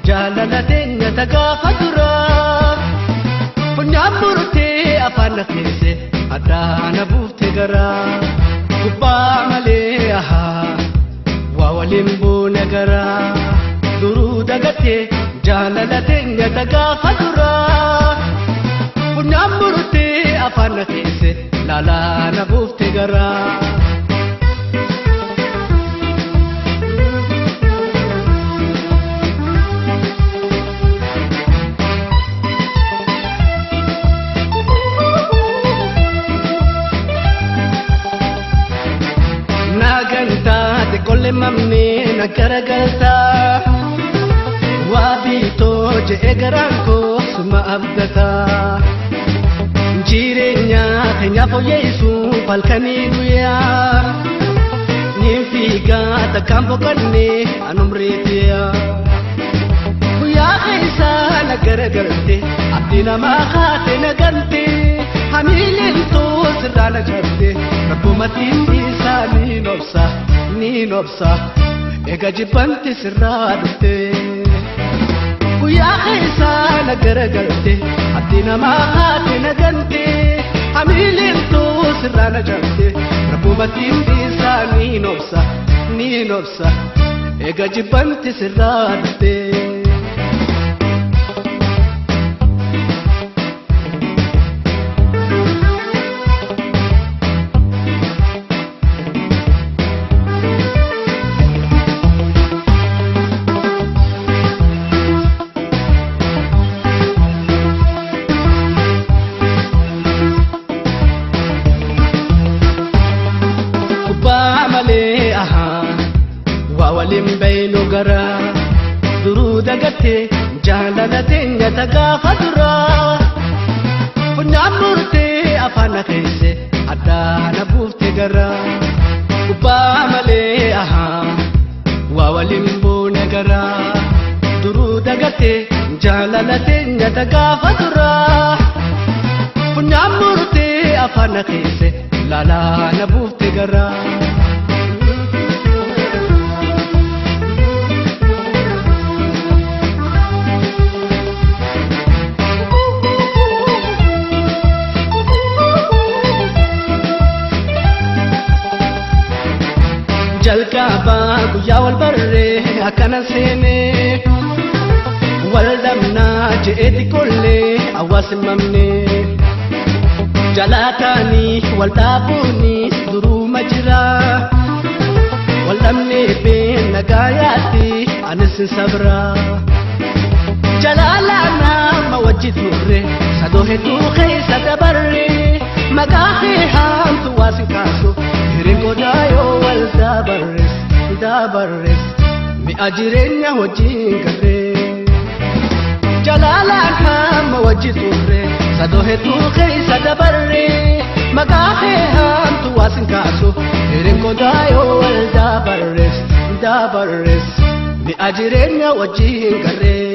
jaalala teenya tagaafa dura funyaan murtee afaan keesse addaana buufte garaa gubbaa malee waa waliin buune garaa duruu dagattee jaalala teenya tagaafa dura funyaan murtee afaan keesse laalaana buufte garaa. Kolle mamne nagaragalta wabito je egaranko suma abdata jirenya kenya po yesu palkani guya nimfiga ta kampo kanne anumritia guya kaisa nagaragalte abdina ma khate nagante hamilin to sirana jabde rabumatin isani nobsa ni nobsa ega jibanti sirradte guya kaisa nagaragalte abdina ma khate nagante hamilin to sirana jabde rabumatin isani nobsa ega jibanti sirradte Walimbayno gara duru dagate jaalala teenya tagaafa dura funyaan murtee afaan keesse addaana buufte gara gubbaa malee waa waliin buune gara duru dagate jaalala teenya tagaafa dura funyaan murtee afaan keesse laalaana buufte gara. jalqaba guyyaa wal barre akkana seene wal damnaa je'eeti kollee awwaasimamne jalaataanii wal dhaabuuni duruuma jira wal dhabnee been nagaayaatti anis sabra jalaalaanaa ma wajji turre sadoo hedduu keessa dabarre maqaa kee haamtu waasin kaasu hiringo daayoo wal dabarres mi ajirenya wajjin garree jalaalaan hamma wajji turre sadoo hedduu keessa dabarre maqaa kee haamtu waasin kaasu hiringo daayoo wal dabarres mi ajirenya wajjin garree.